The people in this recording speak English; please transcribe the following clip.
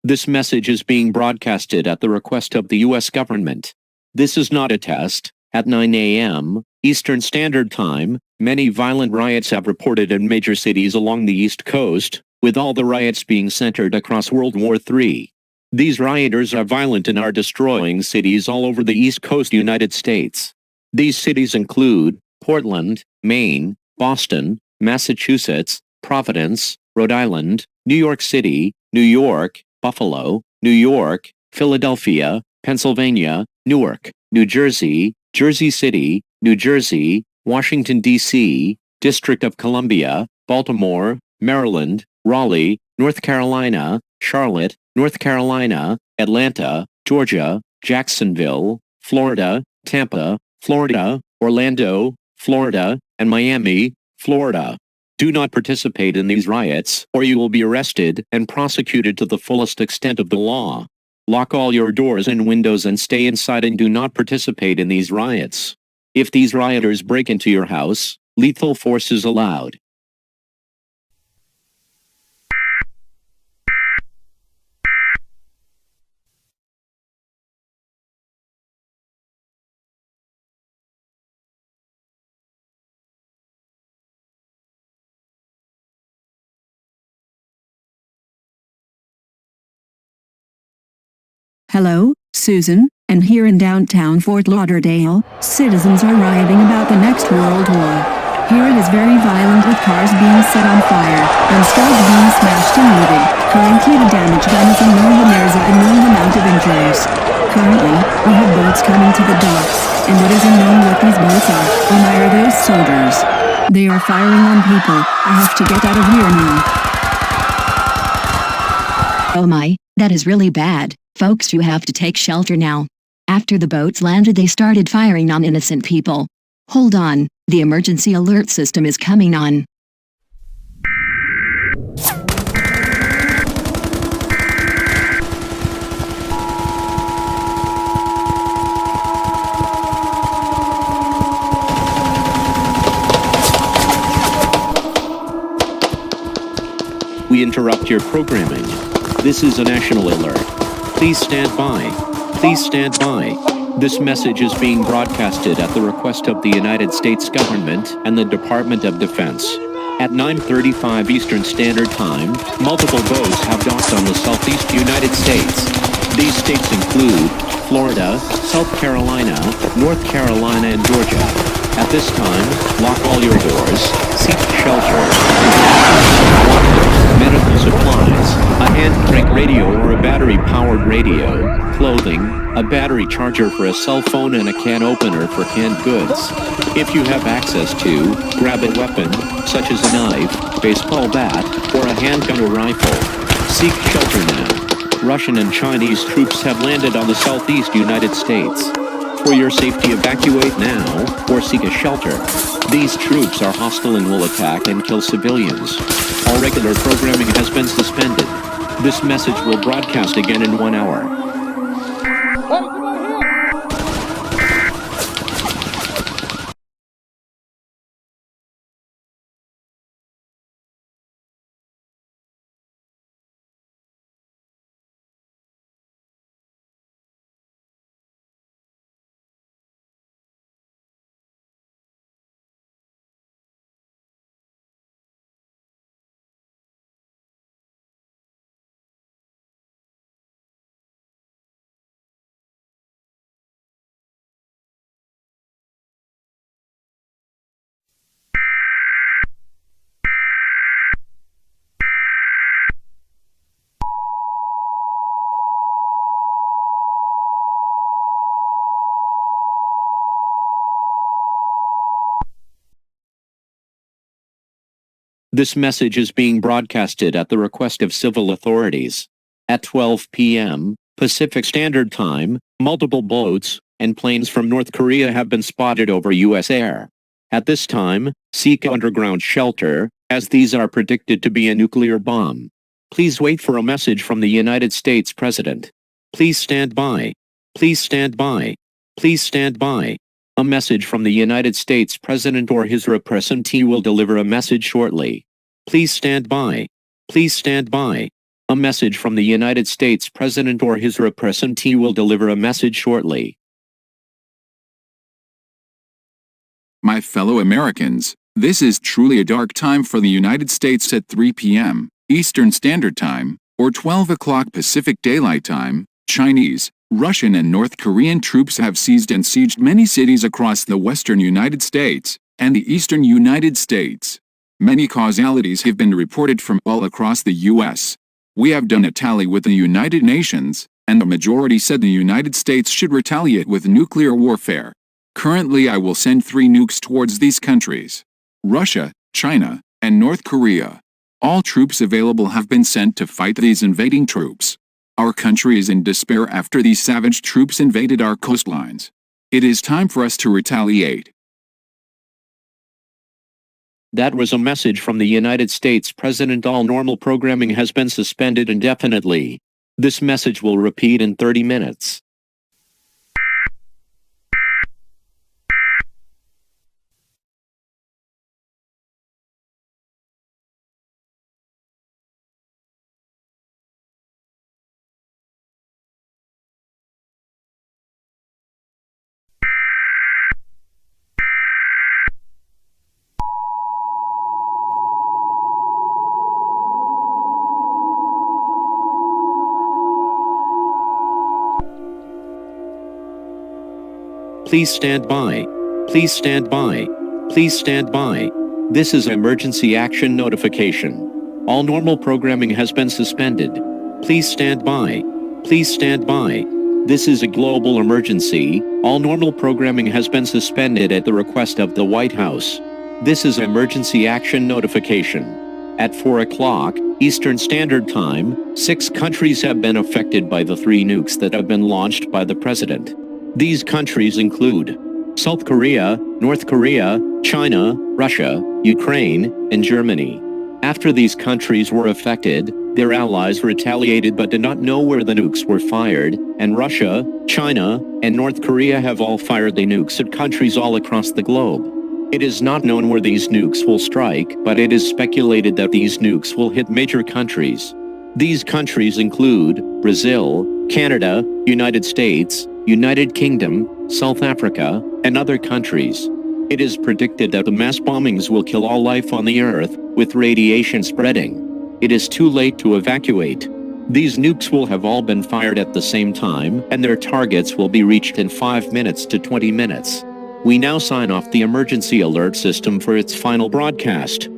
This message is being broadcasted at the request of the U.S. government. This is not a test. At 9 a.m. Eastern Standard Time, many violent riots have reported in major cities along the East Coast, with all the riots being centered across World War III. These rioters are violent and are destroying cities all over the East Coast United States. These cities include Portland, Maine, Boston, Massachusetts, Providence, Rhode Island, New York City, New York, Buffalo, New York, Philadelphia, Pennsylvania, Newark, New Jersey, Jersey City, New Jersey, Washington, D.C., District of Columbia, Baltimore, Maryland, Raleigh, North Carolina, Charlotte, North Carolina, Atlanta, Georgia, Jacksonville, Florida, Tampa, Florida, Orlando, Florida, and Miami, Florida. Do not participate in these riots, or you will be arrested and prosecuted to the fullest extent of the law. Lock all your doors and windows and stay inside and do not participate in these riots. If these rioters break into your house, lethal force is allowed. Hello, Susan, and here in downtown Fort Lauderdale, citizens are rioting about the next World War. Here it is very violent with cars being set on fire, and stores being smashed and looted. Currently the damage done is unknown and there is an unknown amount of injuries. Currently, we have boats coming to the docks, and it is unknown what these boats are, or why are those soldiers. They are firing on people. I have to get out of here now. Oh my, that is really bad. Folks, you have to take shelter now. After the boats landed, they started firing on innocent people. Hold on, the emergency alert system is coming on. We interrupt your programming. This is a national alert. Please stand by. Please stand by. This message is being broadcasted at the request of the United States government and the Department of Defense. At 9:35 Eastern Standard Time, multiple boats have docked on the southeast United States. These states include Florida, South Carolina, North Carolina, and Georgia. At this time, lock all your doors, seek shelter, water, medical supplies, a hand crank radio or a battery-powered radio, clothing, a battery charger for a cell phone, and a can opener for canned goods. If you have access to, grab a weapon, such as a knife, baseball bat, or a handgun or rifle. Seek shelter now. Russian and Chinese troops have landed on the southeast United States. For your safety, evacuate now, or seek a shelter. These troops are hostile and will attack and kill civilians. All regular programming has been suspended. This message will broadcast again in 1 hour. This message is being broadcasted at the request of civil authorities. At 12 p.m. Pacific Standard Time, multiple boats and planes from North Korea have been spotted over U.S. air. At this time, seek underground shelter, as these are predicted to be a nuclear bomb. Please wait for a message from the United States President. Please stand by. Please stand by. Please stand by. A message from the United States President or his representative will deliver a message shortly. Please stand by. Please stand by. A message from the United States President or his representative will deliver a message shortly. My fellow Americans, this is truly a dark time for the United States at 3 p.m. Eastern Standard Time, or 12 o'clock Pacific Daylight Time. Chinese, Russian and North Korean troops have seized and sieged many cities across the western United States and the eastern United States. Many causalities have been reported from all across the U.S. We have done a tally with the United Nations, and the majority said the United States should retaliate with nuclear warfare. Currently, I will send 3 nukes towards these countries: Russia, China, and North Korea. All troops available have been sent to fight these invading troops. Our country is in despair after these savage troops invaded our coastlines. It is time for us to retaliate. That was a message from the United States President. All normal programming has been suspended indefinitely. This message will repeat in 30 minutes. Please stand by. Please stand by. Please stand by. This is emergency action notification. All normal programming has been suspended. Please stand by. Please stand by. This is a global emergency. All normal programming has been suspended at the request of the White House. This is emergency action notification. At 4 o'clock Eastern Standard Time, 6 countries have been affected by the 3 nukes that have been launched by the president. These countries include South Korea, North Korea, China, Russia, Ukraine, and Germany. After these countries were affected, their allies retaliated but did not know where the nukes were fired, and Russia, China, and North Korea have all fired the nukes at countries all across the globe. It is not known where these nukes will strike, but it is speculated that these nukes will hit major countries. These countries include Brazil, Canada, United States, United Kingdom, South Africa, and other countries. It is predicted that the mass bombings will kill all life on the Earth, with radiation spreading. It is too late to evacuate. These nukes will have all been fired at the same time, and their targets will be reached in 5 minutes to 20 minutes. We now sign off the emergency alert system for its final broadcast.